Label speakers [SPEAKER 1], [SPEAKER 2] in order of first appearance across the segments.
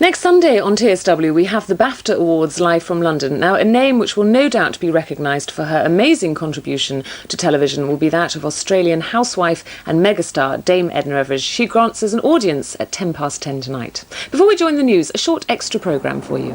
[SPEAKER 1] Next Sunday on TSW, we have the BAFTA Awards live from London. Now, a name which will no doubt be recognised for her amazing contribution to television will be that of Australian housewife and megastar Dame Edna Everage. She grants us an audience at 10:10 tonight. Before we join the news, a short extra programme for you.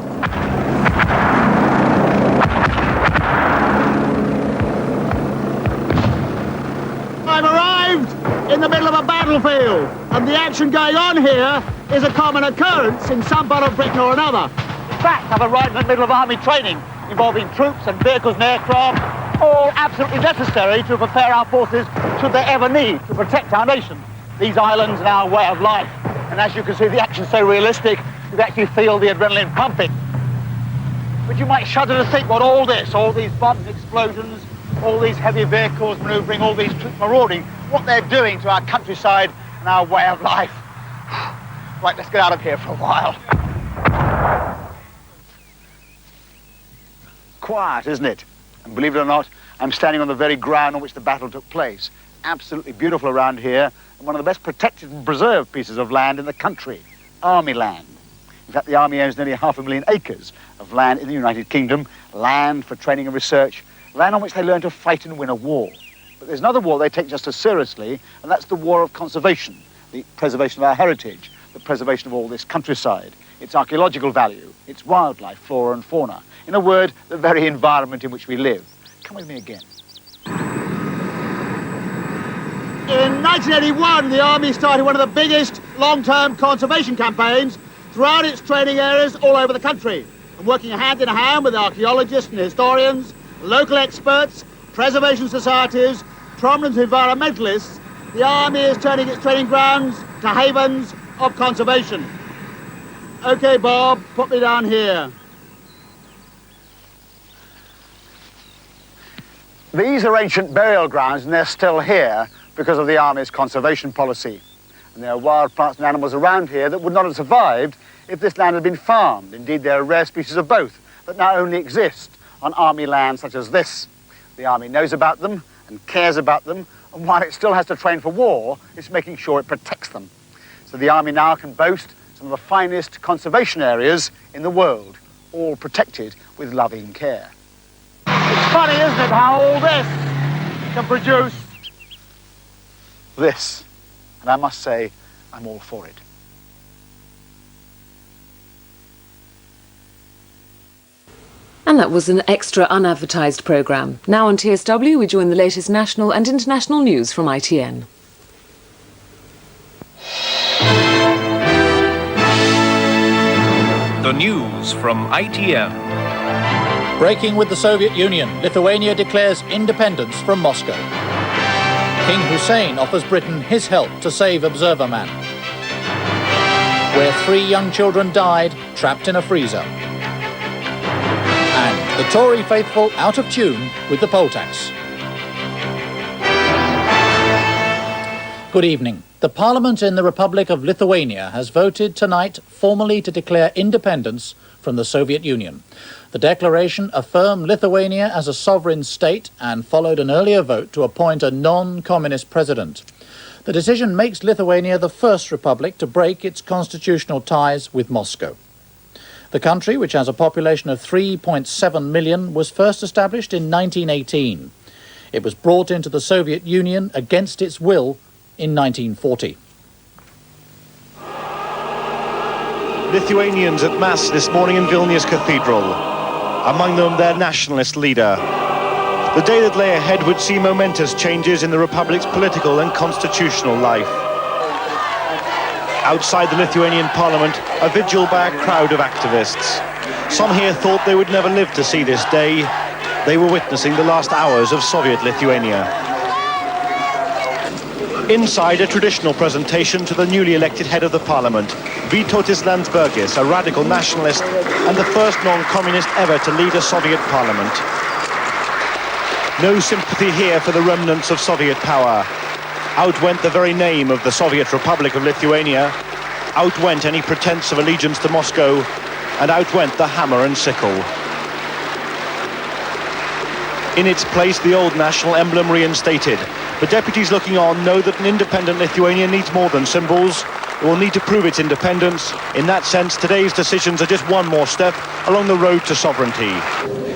[SPEAKER 2] I've arrived in the middle of a battlefield, and the action going on here is a common occurrence in some part of Britain or another. In fact, I've arrived in the middle of army training involving troops and vehicles and aircraft, all absolutely necessary to prepare our forces should they ever need to protect our nation, these islands and our way of life. And as you can see, the action's so realistic, you actually feel the adrenaline pumping. But you might shudder to think what all these bombs and explosions, all these heavy vehicles manoeuvring, all these troops marauding, what they're doing to our countryside and our way of life. Right, let's get out of here for a while. Quiet, isn't it? And believe it or not, I'm standing on the very ground on which the battle took place. Absolutely beautiful around here, and one of the best protected and preserved pieces of land in the country, army land. In fact, the army owns nearly 500,000 acres of land in the United Kingdom, land for training and research, land on which they learn to fight and win a war. But there's another war they take just as seriously, and that's the war of conservation, the preservation of our heritage, the preservation of all this countryside, its archaeological value, its wildlife, flora and fauna. In a word, the very environment in which we live. Come with me again. In 1981, the Army started one of the biggest long-term conservation campaigns throughout its training areas all over the country. And working hand in hand with archaeologists and historians, local experts, preservation societies, prominent environmentalists, the Army is turning its training grounds to havens of conservation. OK, Bob, put me down here. These are ancient burial grounds, and they're still here because of the Army's conservation policy. And there are wild plants and animals around here that would not have survived if this land had been farmed. Indeed, there are rare species of both that now only exist on Army land such as this. The Army knows about them and cares about them, and while it still has to train for war, it's making sure it protects them. So the Army now can boast some of the finest conservation areas in the world, all protected with loving care. It's funny, isn't it, how all this can produce this. And I must say, I'm all for it.
[SPEAKER 1] And that was an extra unadvertised programme. Now on TSW, we join the latest national and international news from ITN.
[SPEAKER 3] The news from ITN.
[SPEAKER 4] Breaking with the Soviet Union, Lithuania declares independence from Moscow. King Hussein offers Britain his help to save Observer Man. Where 3 young children died, trapped in a freezer. And the Tory faithful out of tune with the poll tax. Good evening. The Parliament in the Republic of Lithuania has voted tonight formally to declare independence from the Soviet Union. The declaration affirmed Lithuania as a sovereign state and followed an earlier vote to appoint a non-communist president. The decision makes Lithuania the first republic to break its constitutional ties with Moscow. The country, which has a population of 3.7 million, was first established in 1918. It was brought into the Soviet Union against its will in 1940.
[SPEAKER 5] Lithuanians at Mass this morning in Vilnius Cathedral, among them their nationalist leader. The day that lay ahead would see momentous changes in the Republic's political and constitutional life. Outside the Lithuanian parliament, a vigil by a crowd of activists. Some here thought they would never live to see this day. They were witnessing the last hours of Soviet Lithuania. Inside, a traditional presentation to the newly elected head of the parliament, Vytautas Landsbergis, a radical nationalist and the first non-communist ever to lead a Soviet parliament. No sympathy here for the remnants of Soviet power. Out went the very name of the Soviet Republic of Lithuania, out went any pretense of allegiance to Moscow, and out went the hammer and sickle. In its place, the old national emblem reinstated. The deputies looking on know that an independent Lithuania needs more than symbols. It will need to prove its independence. In that sense, today's decisions are just one more step along the road to sovereignty.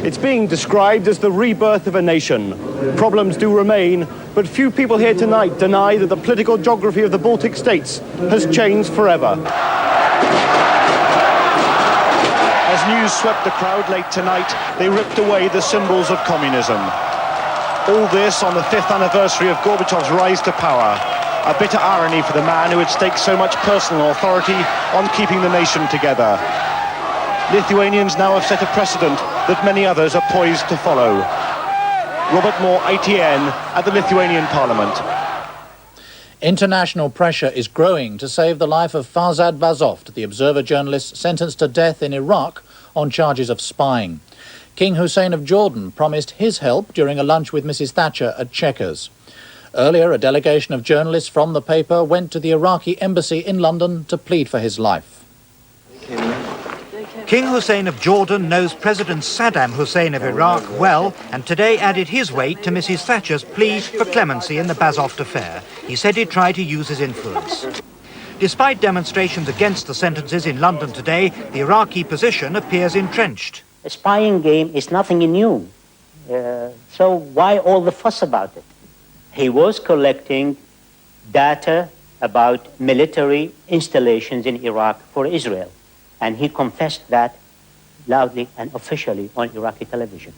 [SPEAKER 5] It's being described as the rebirth of a nation. Problems do remain, but few people here tonight deny that the political geography of the Baltic states has changed forever. As news swept the crowd late tonight, they ripped away the symbols of communism. All this on the 5th anniversary of Gorbachev's rise to power. A bitter irony for the man who had staked so much personal authority on keeping the nation together. Lithuanians now have set a precedent that many others are poised to follow. Robert Moore, ITN, at the Lithuanian Parliament.
[SPEAKER 4] International pressure is growing to save the life of Farzad Bazoft, the Observer journalist sentenced to death in Iraq on charges of spying. King Hussein of Jordan promised his help during a lunch with Mrs. Thatcher at Chequers. Earlier, a delegation of journalists from the paper went to the Iraqi embassy in London to plead for his life.
[SPEAKER 6] King Hussein of Jordan knows President Saddam Hussein of Iraq well, and today added his weight to Mrs. Thatcher's plea for clemency in the Bazoft affair. He said he'd try to use his influence. Despite demonstrations against the sentences in London today, the Iraqi position appears entrenched.
[SPEAKER 7] A spying game is nothing new. So why all the fuss about it? He was collecting data about military installations in Iraq for Israel. And he confessed that loudly and officially on Iraqi television.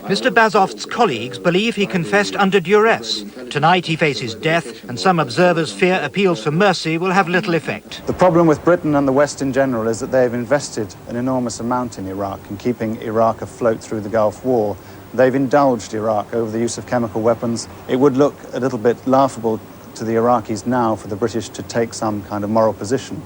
[SPEAKER 6] Mr. Bazoft's colleagues believe he confessed under duress. Tonight he faces death, and some observers fear appeals for mercy will have little effect.
[SPEAKER 8] The problem with Britain and the West in general is that they've invested an enormous amount in Iraq in keeping Iraq afloat through the Gulf War. They've indulged Iraq over the use of chemical weapons. It would look a little bit laughable to the Iraqis now for the British to take some kind of moral position.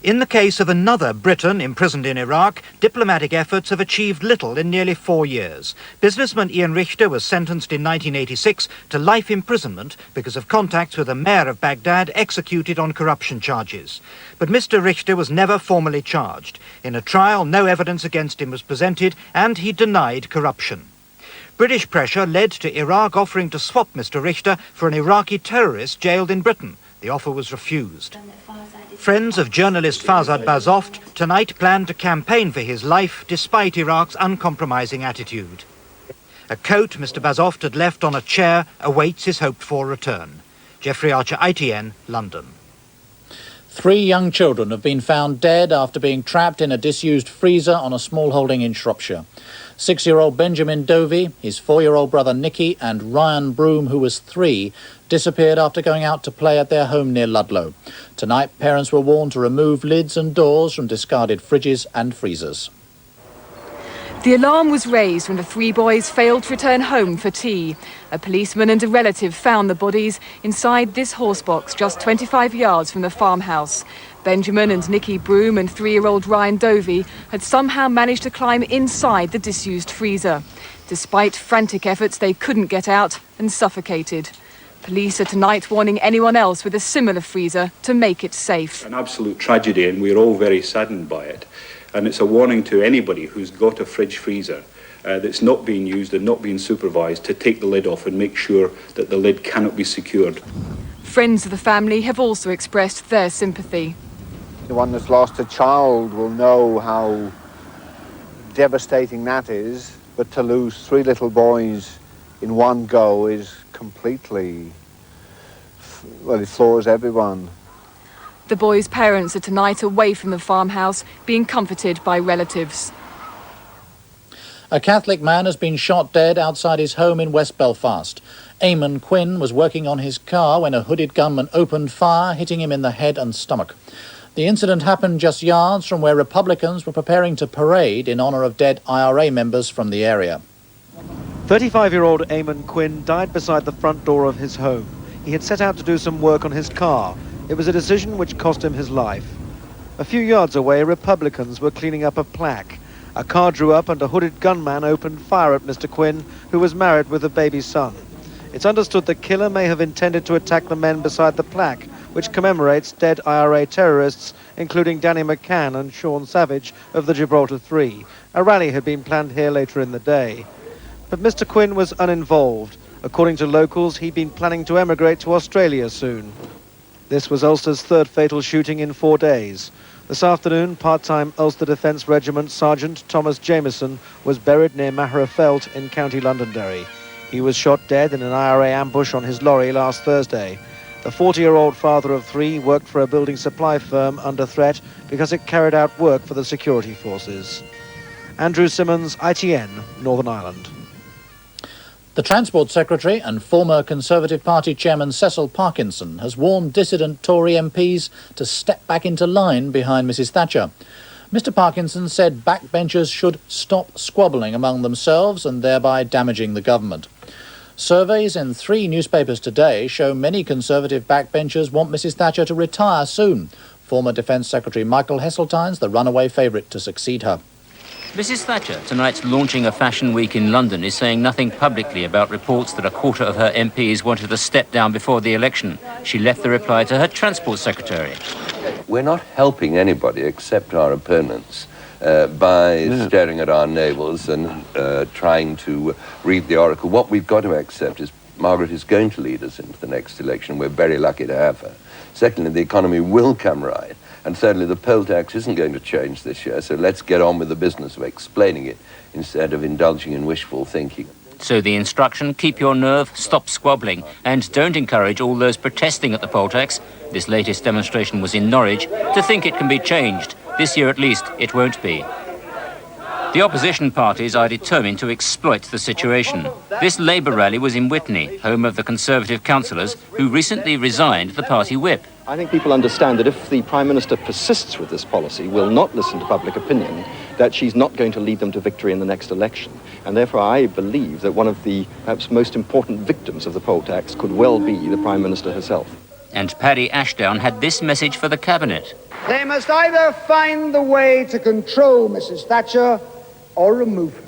[SPEAKER 6] In the case of another Briton imprisoned in Iraq, diplomatic efforts have achieved little in nearly 4 years. Businessman Ian Richter was sentenced in 1986 to life imprisonment because of contacts with the mayor of Baghdad executed on corruption charges. But Mr. Richter was never formally charged. In a trial, no evidence against him was presented, and he denied corruption. British pressure led to Iraq offering to swap Mr. Richter for an Iraqi terrorist jailed in Britain. The offer was refused. Friends of journalist Farzad Bazoft tonight plan to campaign for his life despite Iraq's uncompromising attitude. A coat Mr. Bazoft had left on a chair awaits his hoped-for return. Geoffrey Archer, ITN, London.
[SPEAKER 4] 3 young children have been found dead after being trapped in a disused freezer on a small holding in Shropshire. 6-year-old Benjamin Davies, his 4-year-old brother Nicky and Ryan Broom, who was 3, disappeared after going out to play at their home near Ludlow. Tonight, parents were warned to remove lids and doors from discarded fridges and freezers.
[SPEAKER 9] The alarm was raised when the 3 boys failed to return home for tea. A policeman and a relative found the bodies inside this horsebox just 25 yards from the farmhouse. Benjamin and Nicky Broom and 3-year-old Ryan Davies had somehow managed to climb inside the disused freezer. Despite frantic efforts, they couldn't get out and suffocated. Police are tonight warning anyone else with a similar freezer to make it safe.
[SPEAKER 10] An absolute tragedy, and we're all very saddened by it. And it's a warning to anybody who's got a fridge freezer that's not being used and not being supervised to take the lid off and make sure that the lid cannot be secured.
[SPEAKER 9] Friends of the family have also expressed their sympathy.
[SPEAKER 11] Anyone that's lost a child will know how devastating that is, but to lose 3 little boys in one go is completely, well, it floors everyone.
[SPEAKER 9] The boys' parents are tonight away from the farmhouse, being comforted by relatives.
[SPEAKER 4] A Catholic man has been shot dead outside his home in West Belfast. Eamon Quinn was working on his car when a hooded gunman opened fire, hitting him in the head and stomach. The incident happened just yards from where Republicans were preparing to parade in honour of dead IRA members from the area.
[SPEAKER 5] 35-year-old Eamon Quinn died beside the front door of his home. He had set out to do some work on his car. It was a decision which cost him his life. A few yards away, Republicans were cleaning up a plaque. A car drew up and a hooded gunman opened fire at Mr. Quinn, who was married with a baby son. It's understood the killer may have intended to attack the men beside the plaque, which commemorates dead IRA terrorists, including Danny McCann and Sean Savage of the Gibraltar 3. A rally had been planned here later in the day. But Mr. Quinn was uninvolved. According to locals, he'd been planning to emigrate to Australia soon.
[SPEAKER 12] This was Ulster's third fatal shooting in 4 days. This afternoon, part-time Ulster Defence Regiment Sergeant Thomas Jameson was buried near Maherafelt in County Londonderry. He was shot dead in an IRA ambush on his lorry last Thursday. The 40-year-old father of 3 worked for a building supply firm under threat because it carried out work for the security forces. Andrew Simmons, ITN, Northern Ireland.
[SPEAKER 4] The Transport Secretary and former Conservative Party Chairman Cecil Parkinson has warned dissident Tory MPs to step back into line behind Mrs Thatcher. Mr Parkinson said backbenchers should stop squabbling among themselves and thereby damaging the government. Surveys in 3 newspapers today show many Conservative backbenchers want Mrs Thatcher to retire soon. Former Defence Secretary Michael Heseltine's the runaway favourite to succeed her.
[SPEAKER 13] Mrs Thatcher, tonight launching a fashion week in London, is saying nothing publicly about reports that a quarter of her MPs wanted to step down before the election. She left the reply to her Transport Secretary.
[SPEAKER 14] We're not helping anybody except our opponents by staring at our navels and trying to read the oracle. What we've got to accept is Margaret is going to lead us into the next election. We're very lucky to have her. Secondly, the economy will come right. And thirdly, the poll tax isn't going to change this year, so let's get on with the business of explaining it instead of indulging in wishful thinking.
[SPEAKER 13] So the instruction, keep your nerve, stop squabbling, and don't encourage all those protesting at the poll tax, this latest demonstration was in Norwich, to think it can be changed. This year at least, it won't be. The opposition parties are determined to exploit the situation. This Labour rally was in Witney, home of the Conservative councillors who recently resigned the party whip.
[SPEAKER 15] I think people understand that if the Prime Minister persists with this policy, will not listen to public opinion, that she's not going to lead them to victory in the next election. And therefore I believe that one of the perhaps most important victims of the poll tax could well be the Prime Minister herself.
[SPEAKER 13] And Paddy Ashdown had this message for the Cabinet.
[SPEAKER 16] They must either find the way to control Mrs Thatcher or remove her.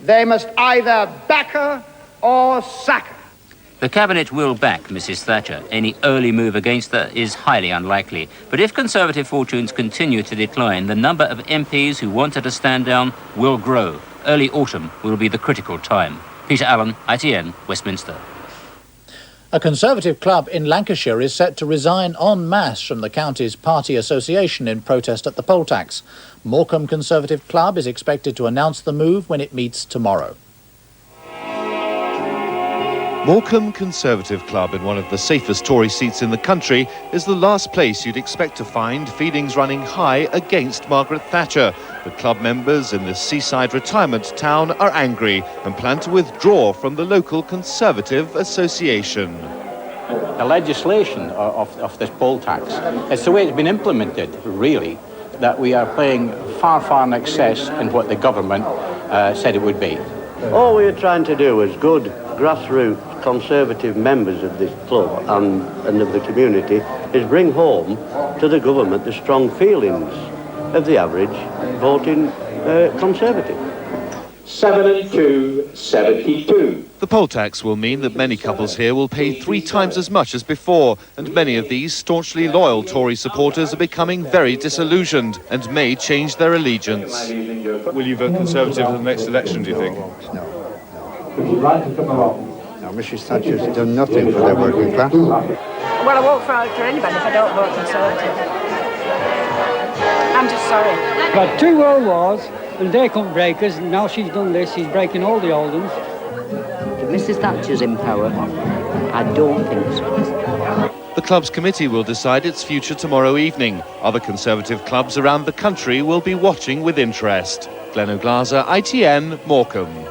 [SPEAKER 16] They must either back her or sack her.
[SPEAKER 13] The Cabinet will back Mrs Thatcher. Any early move against her is highly unlikely. But if Conservative fortunes continue to decline, the number of MPs who want her to stand down will grow. Early autumn will be the critical time. Peter Allen, ITN, Westminster.
[SPEAKER 4] A Conservative club in Lancashire is set to resign en masse from the county's party association in protest at the poll tax. Morecambe Conservative Club is expected to announce the move when it meets tomorrow.
[SPEAKER 5] Morecambe Conservative Club, in one of the safest Tory seats in the country, is the last place you'd expect to find feelings running high against Margaret Thatcher. The club members in this seaside retirement town are angry and plan to withdraw from the local Conservative Association.
[SPEAKER 17] The legislation of this poll tax, it's the way it's been implemented, really, that we are paying far, far in excess in what the government said it would be.
[SPEAKER 18] All we are trying to do as good grassroots Conservative members of this club and of the community is bring home to the government the strong feelings of the average voting Conservative.
[SPEAKER 5] 72. The poll tax will mean that many couples here will pay 3 times as much as before, and many of these staunchly loyal Tory supporters are becoming very disillusioned and may change their allegiance. Will you vote Conservative in the next election, do you think?
[SPEAKER 19] No. Mrs Thatcher's done nothing for the working class.
[SPEAKER 20] Well, I won't vote for anybody if I don't vote Conservative. I'm just sorry.
[SPEAKER 21] We've had 2 world wars, and they couldn't break us, and now she's done this, she's breaking all the old ones.
[SPEAKER 22] If Mrs Thatcher's in power, I don't think so.
[SPEAKER 5] The club's committee will decide its future tomorrow evening. Other Conservative clubs around the country will be watching with interest. Glenn O'Glaser, ITN, Morecambe.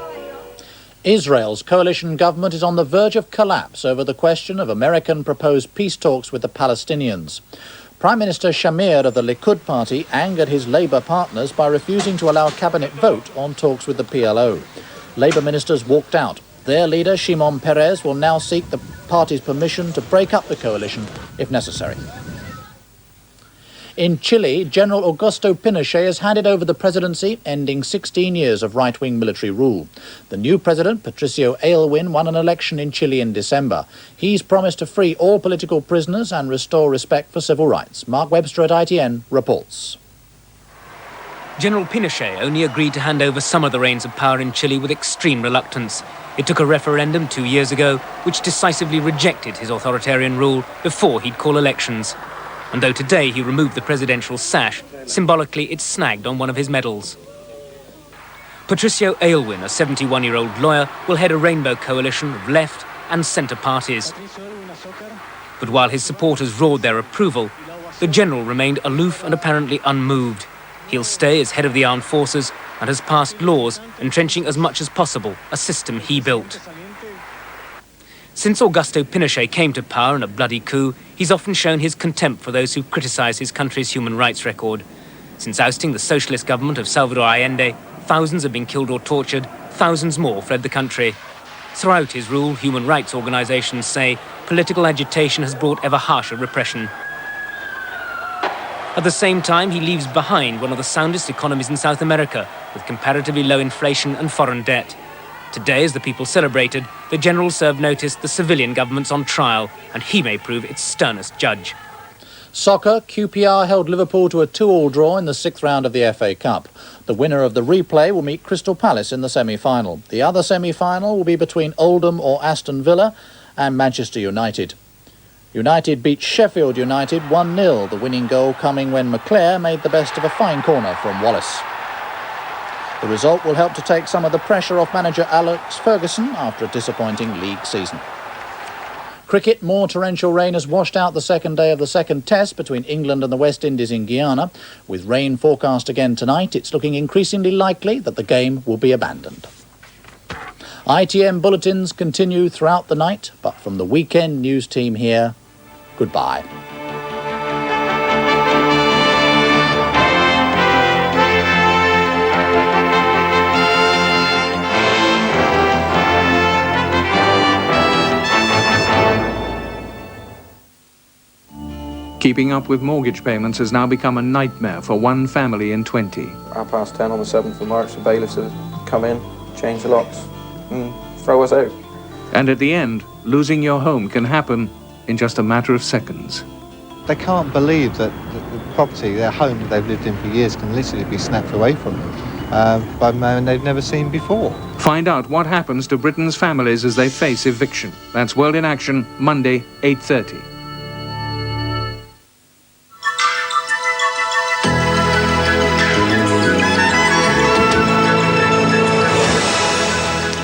[SPEAKER 4] Israel's coalition government is on the verge of collapse over the question of American proposed peace talks with the Palestinians. Prime Minister Shamir of the Likud party angered his Labour partners by refusing to allow a cabinet vote on talks with the PLO. Labour ministers walked out. Their leader, Shimon Peres, will now seek the party's permission to break up the coalition if necessary. In Chile, General Augusto Pinochet has handed over the presidency, ending 16 years of right-wing military rule. The new president, Patricio Aylwin, won an election in Chile in December. He's promised to free all political prisoners and restore respect for civil rights. Mark Webster at ITN reports.
[SPEAKER 23] General Pinochet only agreed to hand over some of the reins of power in Chile with extreme reluctance.
[SPEAKER 1] It took a referendum 2 years ago which decisively rejected his authoritarian rule before he'd call elections. And though today he removed the presidential sash, symbolically it's snagged on one of his medals. Patricio Aylwin, a 71-year-old lawyer, will head a rainbow coalition of left and centre parties. But while his supporters roared their approval, the general remained aloof and apparently unmoved. He'll stay as head of the armed forces and has passed laws entrenching as much as possible a system he built. Since Augusto Pinochet came to power in a bloody coup, he's often shown his contempt for those who criticise his country's human rights record. Since ousting the socialist government of Salvador Allende, thousands have been killed or tortured, thousands more fled the country. Throughout his rule, human rights organisations say political agitation has brought ever harsher repression. At the same time, he leaves behind one of the soundest economies in South America, with comparatively low inflation and foreign debt. Today, as the people celebrated, the general served notice the civilian government's on trial, and he may prove its sternest judge.
[SPEAKER 4] Soccer, QPR held Liverpool to a 2-2 draw in the 6th round of the FA Cup. The winner of the replay will meet Crystal Palace in the semi-final. The other semi-final will be between Oldham or Aston Villa and Manchester United. United beat Sheffield United 1-0, the winning goal coming when McClare made the best of a fine corner from Wallace. The result will help to take some of the pressure off manager Alex Ferguson after a disappointing league season. Cricket, more torrential rain has washed out the second day of the second test between England and the West Indies in Guyana. With rain forecast again tonight, it's looking increasingly likely that the game will be abandoned. ITN bulletins continue throughout the night, but from the weekend news team here, goodbye.
[SPEAKER 2] Keeping up with mortgage payments has now become a nightmare for one family in 20.
[SPEAKER 23] 10:30 on the 7th of March, the bailiffs have come in, changed the locks, and throw us out.
[SPEAKER 2] And at the end, losing your home can happen in just a matter of seconds.
[SPEAKER 8] They can't believe that the property, their home that they've lived in for years, can literally be snatched away from them by a man they've never seen before.
[SPEAKER 2] Find out what happens to Britain's families as they face eviction. That's World in Action, Monday, 8:30.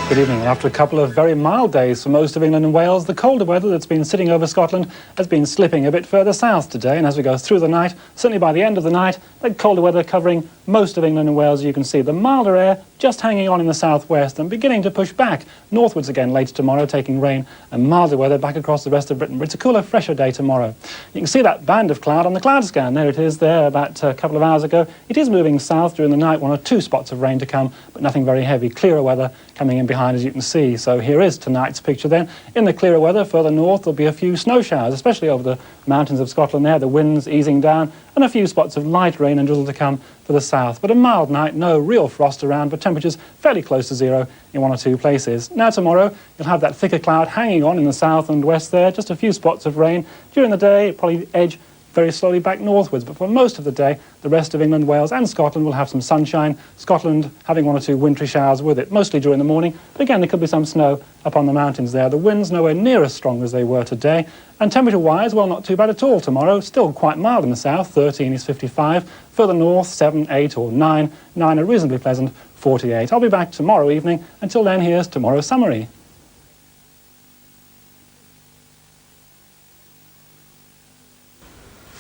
[SPEAKER 24] Good evening. After a couple of very mild days for most of England and Wales, the colder weather that's been sitting over Scotland has been slipping a bit further south today. And as we go through the night, certainly by the end of the night, that colder weather covering most of England and Wales, you can see the milder air just hanging on in the southwest and beginning to push back northwards again later tomorrow, taking rain and milder weather back across the rest of Britain. But it's a cooler, fresher day tomorrow. You can see that band of cloud on the cloud scan. There it is there about a couple of hours ago. It is moving south during the night, 1 or 2 spots of rain to come, but nothing very heavy. Clearer weather coming in behind, as you can see. So here is tonight's picture then. In the clearer weather further north, there'll be a few snow showers, especially over the mountains of Scotland there, the winds easing down, and a few spots of light rain and drizzle to come for the south. But a mild night, no real frost around, but temperatures fairly close to zero in 1 or 2 places. Now tomorrow, you'll have that thicker cloud hanging on in the south and west there, just a few spots of rain. During the day, it'll probably edge very slowly back northwards, but for most of the day, the rest of England, Wales and Scotland will have some sunshine. Scotland having 1 or 2 wintry showers with it, mostly during the morning, but again, there could be some snow up on the mountains there. The winds nowhere near as strong as they were today, and temperature-wise, well, not too bad at all tomorrow. Still quite mild in the south, 13 is 55. Further north, 7, 8 or 9. 9 are reasonably pleasant, 48. I'll be back tomorrow evening. Until then, here's tomorrow's summary.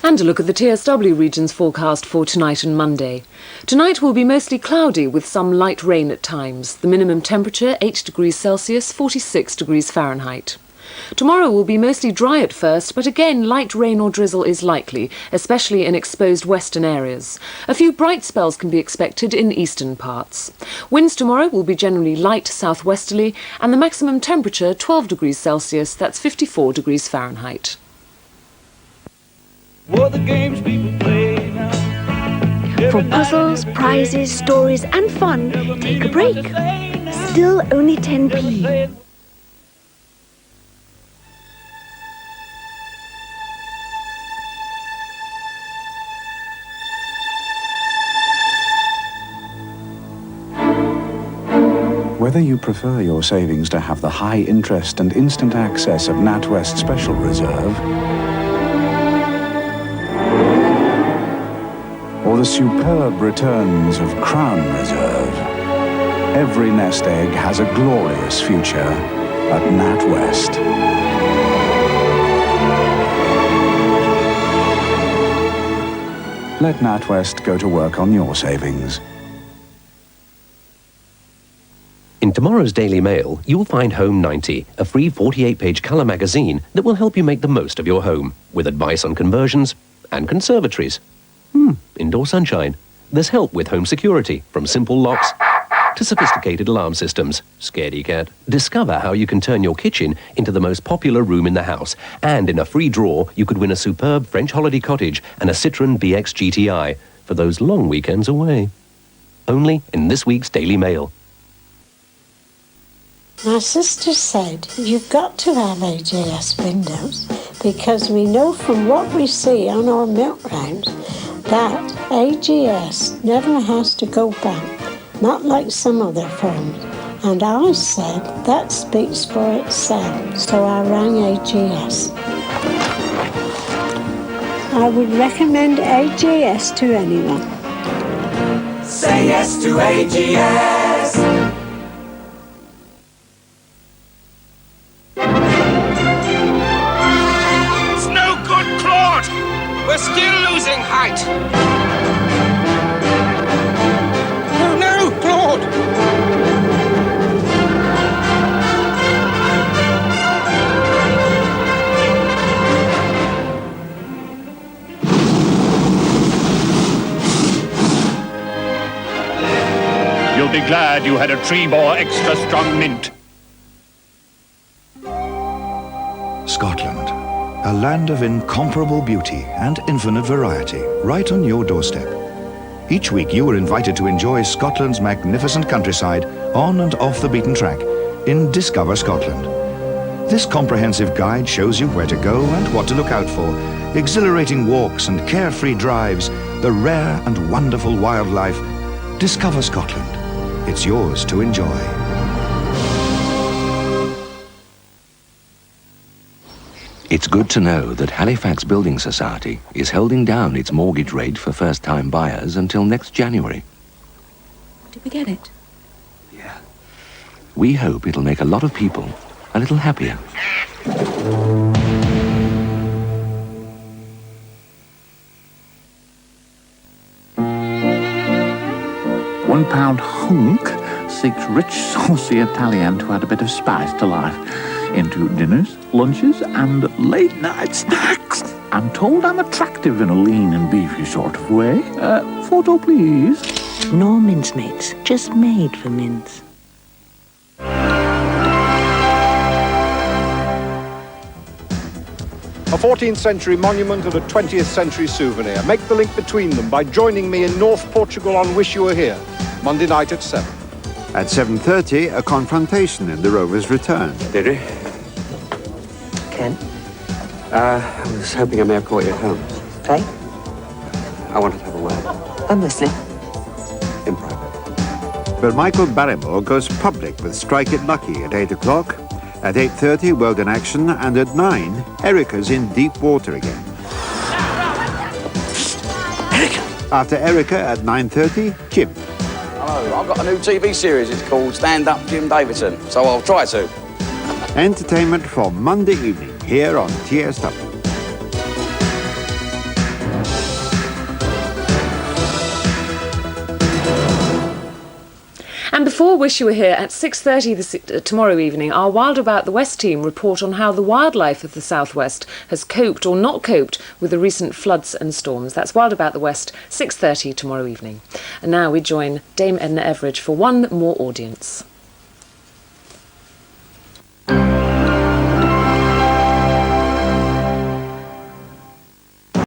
[SPEAKER 25] And a look at the TSW region's forecast for tonight and Monday. Tonight will be mostly cloudy with some light rain at times. The minimum temperature 8 degrees Celsius, 46 degrees Fahrenheit. Tomorrow will be mostly dry at first, but again light rain or drizzle is likely, especially in exposed western areas. A few bright spells can be expected in eastern parts. Winds tomorrow will be generally light southwesterly, and the maximum temperature 12 degrees Celsius, that's 54 degrees Fahrenheit.
[SPEAKER 26] What the games people play now.
[SPEAKER 27] For puzzles, prizes, stories and fun, take a break. Still only 10p.
[SPEAKER 3] Whether you prefer your savings to have the high interest and instant access of NatWest Special Reserve, or the superb returns of Crown Reserve, every nest egg has a glorious future at NatWest. Let NatWest go to work on your savings.
[SPEAKER 6] In tomorrow's Daily Mail, you'll find Home 90, a free 48-page colour magazine that will help you make the most of your home, with advice on conversions and conservatories. Indoor sunshine. There's help with home security, from simple locks to sophisticated alarm systems. Scaredy cat. Discover how you can turn your kitchen into the most popular room in the house. And in a free draw, you could win a superb French holiday cottage and a Citroën BX GTI for those long weekends away. Only in this week's Daily Mail.
[SPEAKER 7] My sister said, you've got to have AJS windows because we know from what we see on our milk rounds that AJS never has to go back, not like some other firms. And I said, that speaks for itself, so I rang AJS. I would recommend AJS to anyone.
[SPEAKER 26] Say yes to AGS.
[SPEAKER 9] It's no good, Claude. We're still losing height. No, Claude.
[SPEAKER 10] You'll be glad you had a Trebor Extra Strong Mint.
[SPEAKER 11] Scotland, a land of incomparable beauty and infinite variety, right on your doorstep. Each week you are invited to enjoy Scotland's magnificent countryside on and off the beaten track in Discover Scotland. This comprehensive guide shows you where to go and what to look out for, exhilarating walks and carefree drives, the rare and wonderful wildlife. Discover Scotland. It's yours to enjoy.
[SPEAKER 12] It's good to know that Halifax Building Society is holding down its mortgage rate for first-time buyers until next January.
[SPEAKER 27] Did we get it?
[SPEAKER 12] Yeah. We hope it'll make a lot of people a little happier.
[SPEAKER 28] £1 hunk seeks rich, saucy Italian to add a bit of spice to life into dinners, lunches, and late-night snacks. I'm told I'm attractive in a lean and beefy sort of way. Photo, please.
[SPEAKER 27] No mince-mates, just made for mince.
[SPEAKER 29] A 14th century monument and a 20th century souvenir. Make the link between them by joining me in North Portugal on Wish You Were Here, Monday night at 7.
[SPEAKER 19] At 7:30, a confrontation in the Rover's return.
[SPEAKER 30] Did he? Ken? I was hoping I may have caught you at home.
[SPEAKER 27] Hey?
[SPEAKER 30] I wanted to have a word.
[SPEAKER 27] I'm listening.
[SPEAKER 30] In private.
[SPEAKER 19] But Michael Barrymore goes public with Strike It Lucky at 8 o'clock. At 8:30, World in Action, and at 9, Erica's in deep water again.
[SPEAKER 30] Erica!
[SPEAKER 19] After Erica at 9:30, Jim.
[SPEAKER 31] Hello, I've got a new TV series. It's called Stand Up Jim Davidson, so I'll try to.
[SPEAKER 19] Entertainment for Monday evening here on TSW.
[SPEAKER 25] And before Wish You Were Here, at 6:30 tomorrow evening, our Wild About the West team report on how the wildlife of the southwest has coped or not coped with the recent floods and storms. That's Wild About the West, 6:30 tomorrow evening. And now we join Dame Edna Everidge for one more audience.